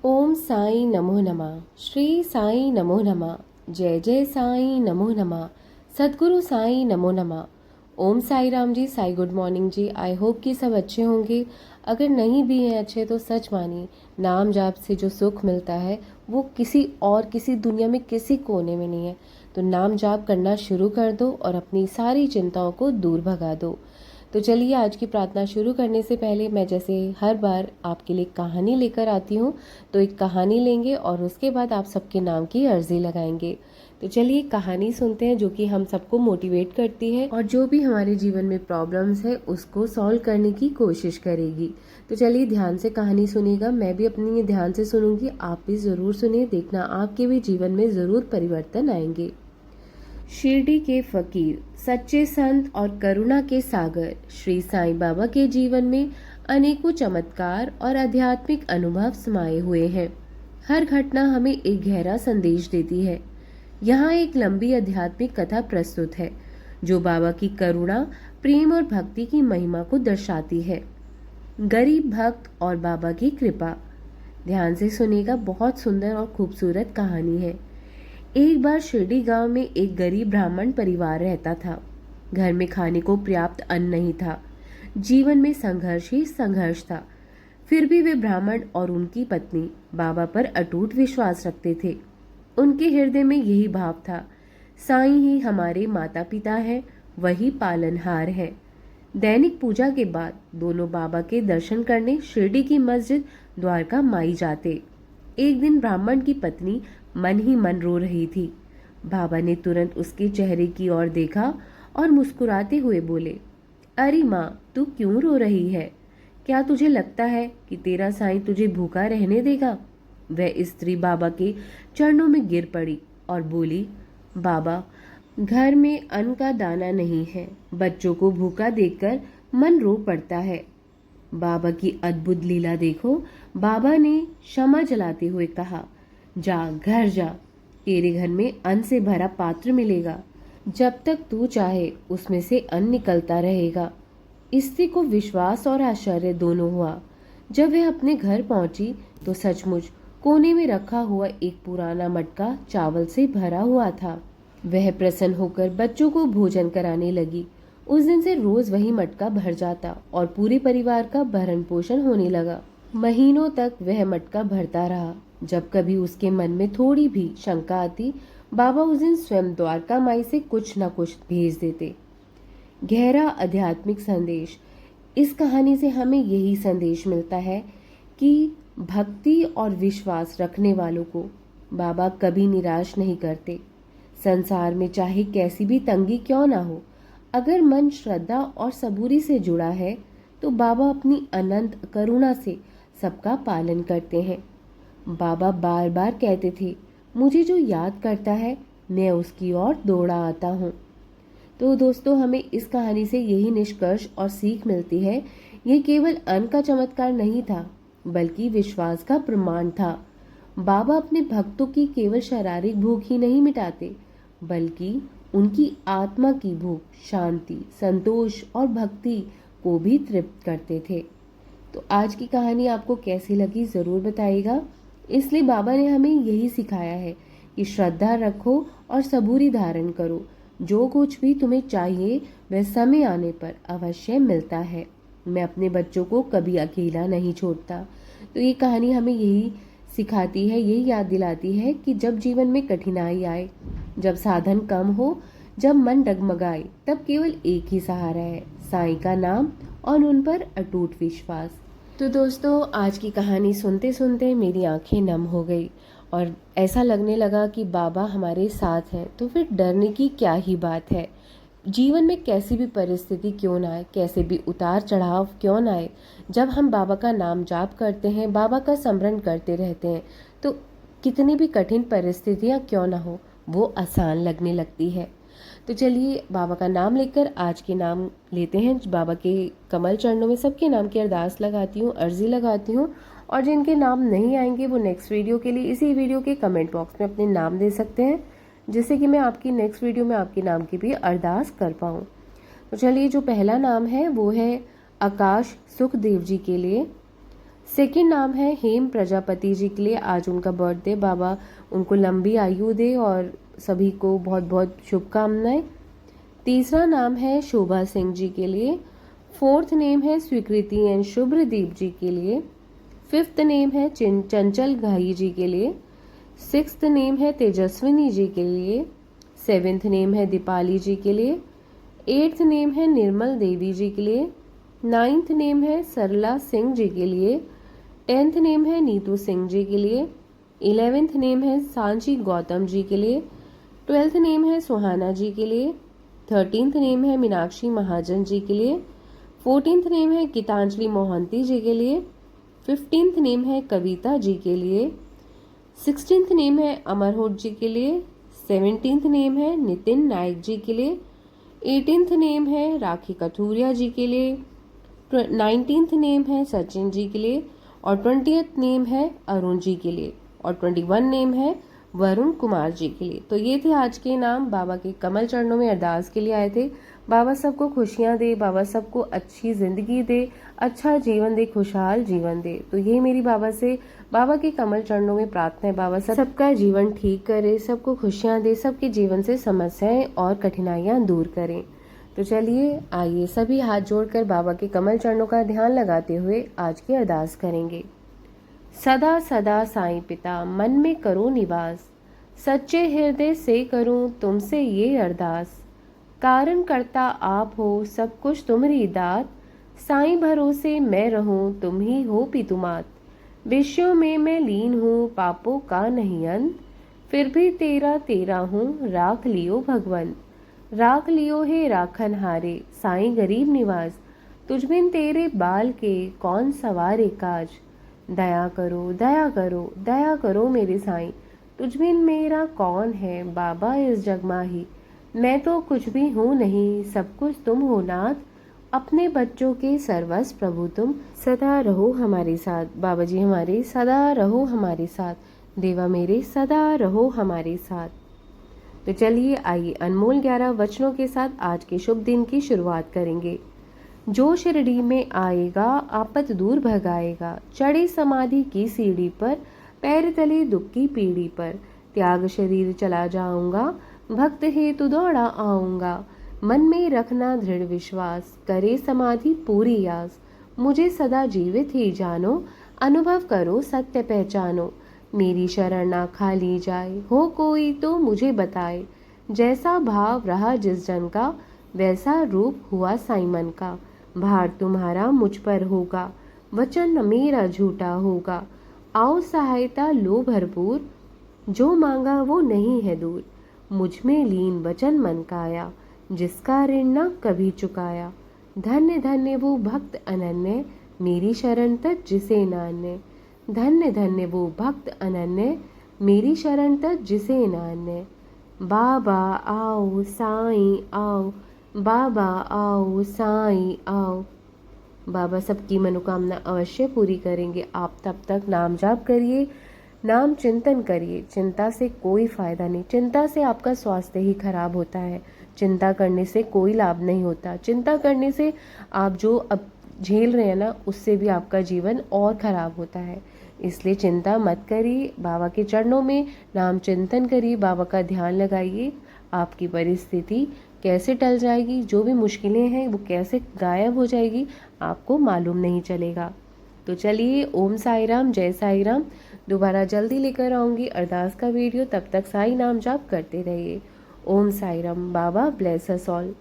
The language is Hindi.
ओम साई नमो नमः। श्री साई नमो नमः। जय जय साई नमो नमः। सद्गुरु साई नमो नमः। ओम Sai Ram ji. Sai good morning ji. I hope कि सब अच्छे होंगे। अगर नहीं भी हैं अच्छे तो सच मानिए, नाम जाप से जो सुख मिलता है वो किसी दुनिया में किसी कोने में नहीं है। तो नाम जाप करना शुरू कर दो और अपनी सारी चिंताओं को दूर भगा दो। तो चलिए, आज की प्रार्थना शुरू करने से पहले मैं जैसे हर बार आपके लिए कहानी लेकर आती हूँ, तो एक कहानी लेंगे और उसके बाद आप सबके नाम की अर्जी लगाएंगे। तो चलिए कहानी सुनते हैं, जो कि हम सबको मोटिवेट करती है और जो भी हमारे जीवन में प्रॉब्लम्स है उसको सॉल्व करने की कोशिश करेगी। तो चलिए ध्यान से कहानी सुनिएगा। मैं भी अपनी ध्यान से सुनूंगी, आप भी ज़रूर सुनिए। देखना आपके भी जीवन में ज़रूर परिवर्तन आएंगे। शिरडी के फकीर, सच्चे संत और करुणा के सागर श्री साईं बाबा के जीवन में अनेकों चमत्कार और आध्यात्मिक अनुभव समाये हुए हैं। हर घटना हमें एक गहरा संदेश देती है। यहाँ एक लंबी आध्यात्मिक कथा प्रस्तुत है जो बाबा की करुणा, प्रेम और भक्ति की महिमा को दर्शाती है। गरीब भक्त और बाबा की कृपा। ध्यान से सुनिएगा, बहुत सुंदर और खूबसूरत कहानी है। एक बार शिरडी गांव में एक गरीब ब्राह्मण परिवार रहता था। घर में खाने को पर्याप्त अन्न नहीं था। जीवन में संघर्ष ही संघर्ष था। फिर भी वे ब्राह्मण और उनकी पत्नी बाबा पर अटूट विश्वास रखते थे। उनके हृदय में यही भाव था, साईं ही हमारे माता पिता हैं, वही पालनहार है। दैनिक पूजा के बाद दोनों बाबा के दर्शन करने शिरडी की मस्जिद द्वारका माई जाते। एक दिन ब्राह्मण की पत्नी मन ही मन रो रही थी। बाबा ने तुरंत उसके चेहरे की ओर देखा और मुस्कुराते हुए बोले, अरे माँ, तू क्यों रो रही है? क्या तुझे लगता है कि तेरा साईं तुझे भूखा रहने देगा? वह स्त्री बाबा के चरणों में गिर पड़ी और बोली, बाबा, घर में अन्न का दाना नहीं है। बच्चों को भूखा देखकर मन रो पड़ता है। बाबा की अद्भुत लीला देखो। बाबा ने क्षमा जलाते हुए कहा, जा घर जा, तेरे घर में अन्न से भरा पात्र मिलेगा। जब तक तू चाहे उसमें से अन्न निकलता रहेगा। स्त्री को विश्वास और आश्चर्य दोनों हुआ। जब वह अपने घर पहुंची तो सचमुच कोने में रखा हुआ एक पुराना मटका चावल से भरा हुआ था। वह प्रसन्न होकर बच्चों को भोजन कराने लगी। उस दिन से रोज वही मटका भर जाता और पूरे परिवार का भरण पोषण होने लगा। महीनों तक वह मटका भरता रहा। जब कभी उसके मन में थोड़ी भी शंका आती, बाबा उस दिन स्वयं द्वारका माई से कुछ न कुछ भेज देते। गहरा आध्यात्मिक संदेश। इस कहानी से हमें यही संदेश मिलता है कि भक्ति और विश्वास रखने वालों को बाबा कभी निराश नहीं करते। संसार में चाहे कैसी भी तंगी क्यों ना हो, अगर मन श्रद्धा और सबूरी से जुड़ा है तो बाबा अपनी अनंत करुणा से सबका पालन करते हैं। बाबा बार बार कहते थे, मुझे जो याद करता है मैं उसकी ओर दौड़ा आता हूँ। तो दोस्तों, हमें इस कहानी से यही निष्कर्ष और सीख मिलती है, ये केवल अन्न का चमत्कार नहीं था बल्कि विश्वास का प्रमाण था। बाबा अपने भक्तों की केवल शारीरिक भूख ही नहीं मिटाते बल्कि उनकी आत्मा की भूख, शांति, संतोष और भक्ति को भी तृप्त करते थे। तो आज की कहानी आपको कैसी लगी ज़रूर बताइएगा। इसलिए बाबा ने हमें यही सिखाया है कि श्रद्धा रखो और सबूरी धारण करो। जो कुछ भी तुम्हें चाहिए वह समय आने पर अवश्य मिलता है। मैं अपने बच्चों को कभी अकेला नहीं छोड़ता। तो ये कहानी हमें यही सिखाती है, यही याद दिलाती है कि जब जीवन में कठिनाई आए, जब साधन कम हो, जब मन डगमगाए, तब केवल एक ही सहारा है, साईं का नाम और उन पर अटूट विश्वास। तो दोस्तों, आज की कहानी सुनते सुनते मेरी आंखें नम हो गई और ऐसा लगने लगा कि बाबा हमारे साथ हैं, तो फिर डरने की क्या ही बात है। जीवन में कैसी भी परिस्थिति क्यों ना आए, कैसे भी उतार चढ़ाव क्यों ना आए, जब हम बाबा का नाम जाप करते हैं, बाबा का स्मरण करते रहते हैं, तो कितनी भी कठिन परिस्थितियाँ क्यों ना हो, वो आसान लगने लगती है। तो चलिए बाबा का नाम लेकर आज के नाम लेते हैं। बाबा के कमल चरणों में सबके नाम की अरदास लगाती हूँ, अर्जी लगाती हूँ, और जिनके नाम नहीं आएंगे वो नेक्स्ट वीडियो के लिए इसी वीडियो के कमेंट बॉक्स में अपने नाम दे सकते हैं, जिससे कि मैं आपकी नेक्स्ट वीडियो में आपके नाम की भी अरदास कर पाऊँ। तो चलिए, जो पहला नाम है वो है आकाश सुखदेव जी के लिए। सेकंड नाम है हेम प्रजापति जी के लिए, आज उनका बर्थडे, बाबा उनको लंबी आयु दे और सभी को बहुत बहुत शुभकामनाएं। तीसरा नाम है शोभा सिंह जी के लिए। फोर्थ नेम है स्वीकृति एंड शुभ्रदीप जी के लिए। फिफ्थ नेम है चंचल घाई जी के लिए। सिक्स्थ नेम है तेजस्विनी जी के लिए। सेवेंथ नेम है दीपाली जी के लिए। एट्थ नेम है निर्मल देवी जी के लिए। नाइन्थ नेम है सरला सिंह जी के लिए। 10th नेम है नीतू सिंह जी के लिए। 11th नेम है सांची गौतम जी के लिए। 12th नेम है सुहाना जी के लिए। 13th नेम है मीनाक्षी महाजन जी के लिए। 14th नेम है गीतांजलि मोहंती जी के लिए। 15th नेम है कविता जी के लिए। 16th नेम है अमरहोट जी के लिए। 17th नेम है नितिन नायक जी के लिए। 18th नेम है राखी कथूरिया जी के लिए। 19th नेम है सचिन जी के लिए और 20th नेम है अरुण जी के लिए और 21 नेम है वरुण कुमार जी के लिए। तो ये थे आज के नाम, बाबा के कमल चरणों में अरदास के लिए आए थे। बाबा सबको खुशियां दे, बाबा सबको अच्छी जिंदगी दे, अच्छा जीवन दे, खुशहाल जीवन दे। तो ये मेरी बाबा से, बाबा के कमल चरणों में प्रार्थना है, बाबा सबका जीवन ठीक करे, सबको खुशियां दे, सबके जीवन से समस्याएं और कठिनाइयां दूर करें। तो चलिए आइए सभी हाथ जोड़कर बाबा के कमल चरणों का ध्यान लगाते हुए आज की अरदास करेंगे। सदा सदा साईं पिता मन में करो निवास, सच्चे हृदय से करूं तुमसे ये अरदास। कारण करता आप हो सब कुछ तुम्हारी दात, साईं भरोसे मैं रहूं तुम ही हो पितुमात। विषयों में मैं लीन हूँ पापों का नहीं अंत, फिर भी तेरा तेरा हूँ राख लियो भगवंत। राख लियो हे राखन हारे साईं गरीब निवास, तुझ बिन तेरे बाल के कौन सवारे काज। दया करो दया करो दया करो मेरे साईं, तुझ बिन मेरा कौन है बाबा इस जग माही। मैं तो कुछ भी हूँ नहीं सब कुछ तुम हो नाथ, अपने बच्चों के सर्वस्व प्रभु तुम, सदा रहो हमारे साथ। बाबा जी हमारे सदा रहो हमारे साथ, देवा मेरे सदा रहो हमारे साथ। तो चलिए आइए अनमोल 11 वचनों के साथ आज के शुभ दिन की शुरुआत करेंगे। जो शिरडी में आएगा आपत दूर भगाएगा, चढ़े समाधि की सीढ़ी पर, पैर तले दुख की पीढ़ी पर। त्याग शरीर चला जाऊंगा, भक्त हेतु दौड़ा आऊंगा। मन में रखना दृढ़ विश्वास, करे समाधि पूरी आस। मुझे सदा जीवित ही जानो, अनुभव करो सत्य पहचानो। मेरी शरण ना खाली जाए, हो कोई तो मुझे बताए। जैसा भाव रहा जिस जन का, वैसा रूप हुआ साईं मन का। भार तुम्हारा मुझ पर होगा, वचन मेरा झूठा होगा। आओ सहायता लो भरपूर, जो मांगा वो नहीं है दूर। मुझ में लीन वचन मन काया, जिसका ऋण न कभी चुकाया। धन्य धन्य वो भक्त अनन्य, मेरी शरण तक जिसे नान्य। धन्य धन्य वो भक्त अनन्य, मेरी शरण तक जिसे नान्य। बाबा आओ साईं आओ, बाबा आओ साईं आओ। बाबा सबकी मनोकामना अवश्य पूरी करेंगे। आप तब तक नाम जाप करिए, नाम चिंतन करिए। चिंता से कोई फायदा नहीं, चिंता से आपका स्वास्थ्य ही खराब होता है। चिंता करने से कोई लाभ नहीं होता। चिंता करने से आप जो अब झेल रहे हैं ना, उससे भी आपका जीवन और खराब होता है। इसलिए चिंता मत करिए, बाबा के चरणों में नाम चिंतन करिए, बाबा का ध्यान लगाइए। आपकी परिस्थिति कैसे टल जाएगी, जो भी मुश्किलें हैं वो कैसे गायब हो जाएगी, आपको मालूम नहीं चलेगा। तो चलिए ओम साई राम, जय साई राम। दोबारा जल्दी लेकर आऊँगी अरदास का वीडियो, तब तक साई नाम जाप करते रहिए। ओम साई राम। बाबा ब्लेस अस ऑल।